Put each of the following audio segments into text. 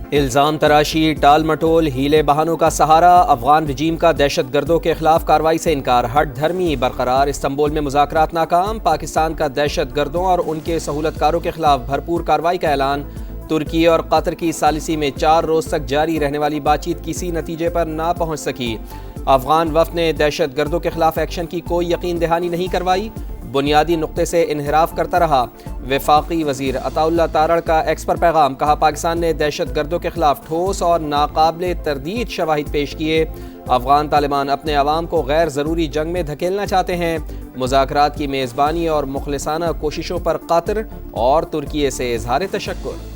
الزام تراشی، ٹال مٹول، ہیلے بہانوں کا سہارا، افغان رجیم کا دہشت گردوں کے خلاف کارروائی سے انکار، ہٹ دھرمی برقرار، استنبول میں مذاکرات ناکام، پاکستان کا دہشت گردوں اور ان کے سہولت کاروں کے خلاف بھرپور کارروائی کا اعلان، ترکی اور قطر کی ثالثی میں 4 روز تک جاری رہنے والی بات چیت کسی نتیجے پر نہ پہنچ سکی، افغان وفد نے دہشت گردوں کے خلاف ایکشن کی کوئی یقین دہانی نہیں کروائی، بنیادی نقطے سے انحراف کرتا رہا، وفاقی وزیر عطا اللہ تارڑ کا ایکس پر پیغام، کہا پاکستان نے دہشت گردوں کے خلاف ٹھوس اور ناقابل تردید شواہد پیش کیے، افغان طالبان اپنے عوام کو غیر ضروری جنگ میں دھکیلنا چاہتے ہیں، مذاکرات کی میزبانی اور مخلصانہ کوششوں پر قطر اور ترکی سے اظہار تشکر۔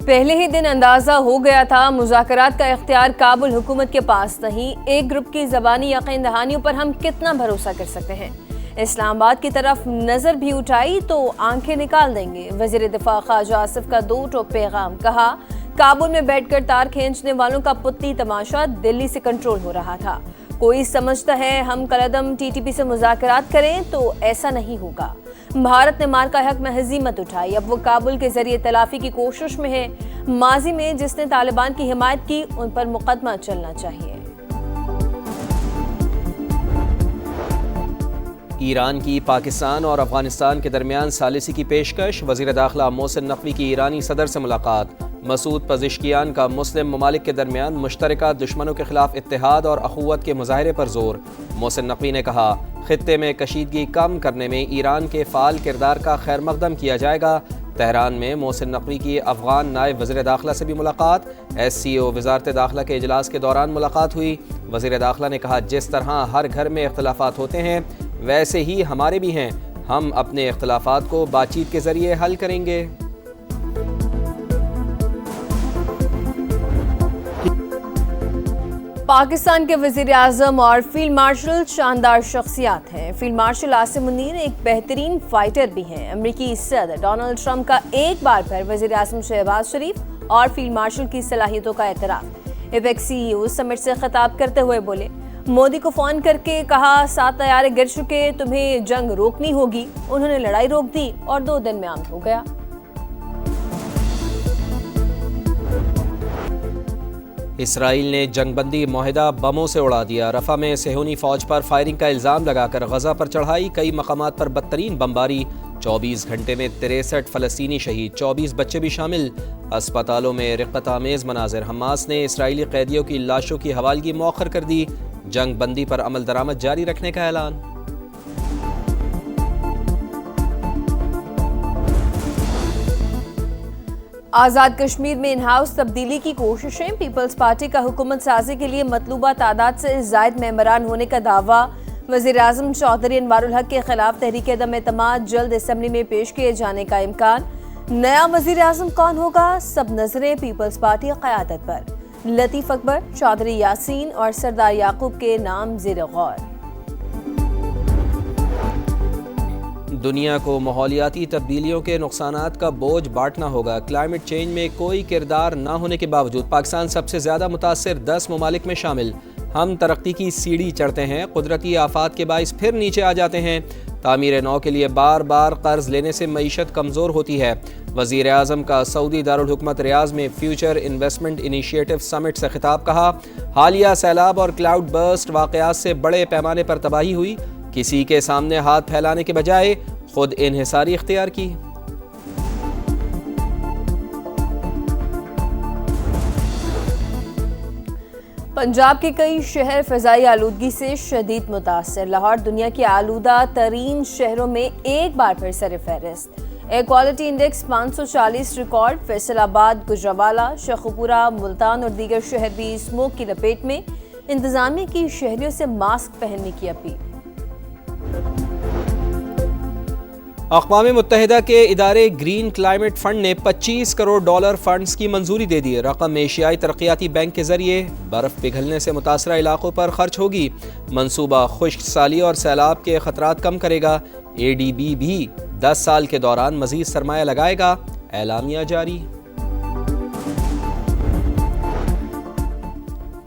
پہلے ہی دن اندازہ ہو گیا تھا مذاکرات کا اختیار کابل حکومت کے پاس نہیں، ایک گروپ کی زبانی یقین دہانیوں پر ہم کتنا بھروسہ کر سکتے ہیں؟ اسلام آباد کی طرف نظر بھی اٹھائی تو آنکھیں نکال دیں گے، وزیر دفاع خواجہ آصف کا 2 ٹوک پیغام، کہا کابل میں بیٹھ کر تار کھینچنے والوں کا پتی تماشا دلی سے کنٹرول ہو رہا تھا، کوئی سمجھتا ہے ہم کالعدم ٹی ٹی پی سے مذاکرات کریں تو ایسا نہیں ہوگا، بھارت نے مار کا حق میں ہزیمت اٹھائی، اب وہ کابل کے ذریعے تلافی کی کوشش میں ہے، ماضی میں جس نے طالبان کی حمایت کی ان پر مقدمہ چلنا چاہیے۔ ایران کی پاکستان اور افغانستان کے درمیان ثالثی کی پیشکش، وزیر داخلہ محسن نقوی کی ایرانی صدر سے ملاقات، مسعود پزشکیان کا مسلم ممالک کے درمیان مشترکہ دشمنوں کے خلاف اتحاد اور اخوت کے مظاہرے پر زور، محسن نقوی نے کہا خطے میں کشیدگی کم کرنے میں ایران کے فعال کردار کا خیر مقدم کیا جائے گا، تہران میں محسن نقوی کی افغان نائب وزیر داخلہ سے بھی ملاقات، ایس سی او وزارت داخلہ کے اجلاس کے دوران ملاقات ہوئی، وزیر داخلہ نے کہا جس طرح ہر گھر میں اختلافات ہوتے ہیں ویسے ہی ہمارے بھی ہیں، ہم اپنے اختلافات کو بات چیت کے ذریعے حل کریں گے۔ پاکستان کے وزیر اعظم اور فیلڈ مارشل شاندار شخصیات ہیں، فیلڈ مارشل عاصم منیر ایک بہترین فائٹر بھی ہیں، امریکی صدر ڈونلڈ ٹرمپ کا ایک بار پھر وزیر اعظم شہباز شریف اور فیلڈ مارشل کی صلاحیتوں کا اعتراف، ایپیکس سی ای او سمٹ سے خطاب کرتے ہوئے بولے مودی کو فون کر کے کہا 7 طیارے گر چکے، تمہیں جنگ روکنی ہوگی، انہوں نے لڑائی روک دی اور 2 دن میں آمد ہو گیا۔ اسرائیل نے جنگ بندی معاہدہ بموں سے اڑا دیا، رفح میں صہیونی فوج پر فائرنگ کا الزام لگا کر غزہ پر چڑھائی، کئی مقامات پر بدترین بمباری، 24 گھنٹے میں 63 فلسطینی شہید، 24 بچے بھی شامل، اسپتالوں میں رقت آمیز مناظر، حماس نے اسرائیلی قیدیوں کی لاشوں کی حوالگی مؤخر کر دی، جنگ بندی پر عمل درآمد جاری رکھنے کا اعلان۔ آزاد کشمیر میں ان ہاؤس تبدیلی کی کوششیں، پیپلز پارٹی کا حکومت سازی کے لیے مطلوبہ تعداد سے زائد ممبران ہونے کا دعویٰ، وزیر اعظم چودھری انوار الحق کے خلاف تحریک عدم اعتماد جلد اسمبلی میں پیش کیے جانے کا امکان، نیا وزیر اعظم کون ہوگا، سب نظریں پیپلز پارٹی قیادت پر، لطیف اکبر، چودھری یاسین اور سردار یعقوب کے نام زیر غور۔ دنیا کو ماحولیاتی تبدیلیوں کے نقصانات کا بوجھ بانٹنا ہوگا، کلائمیٹ چینج میں کوئی کردار نہ ہونے کے باوجود پاکستان سب سے زیادہ متاثر 10 ممالک میں شامل، ہم ترقی کی سیڑھی چڑھتے ہیں، قدرتی آفات کے باعث پھر نیچے آ جاتے ہیں، تعمیر نو کے لیے بار بار قرض لینے سے معیشت کمزور ہوتی ہے، وزیر اعظم کا سعودی دارالحکومت ریاض میں فیوچر انویسٹمنٹ انیشیٹو سمٹ سے خطاب، کہا حالیہ سیلاب اور کلاؤڈ برسٹ واقعات سے بڑے پیمانے پر تباہی ہوئی، کسی کے سامنے ہاتھ پھیلانے کے بجائے خود انحصاری اختیار کی۔ پنجاب کے کئی شہر فضائی آلودگی سے شدید متاثر، لاہور دنیا کے آلودہ ترین شہروں میں ایک بار پھر سر فہرست، air quality index 540 record, Faisal آباد، گجرانوالہ، شیخوپورہ، ملتان اور دیگر شہر بھی اسموگ کی لپیٹ میں، انتظامیہ کی شہریوں سے ماسک پہننے کی اپیل۔ اقوام متحدہ کے ادارے گرین کلائمیٹ فنڈ نے $25 کروڑ فنڈز کی منظوری دے دی، رقم ایشیائی ترقیاتی بینک کے ذریعے برف پگھلنے سے متاثرہ علاقوں پر خرچ ہوگی، منصوبہ خشک سالی اور سیلاب کے خطرات کم کرے گا، ADB بھی 10 سال کے دوران مزید سرمایہ لگائے گا، اعلامیہ جاری۔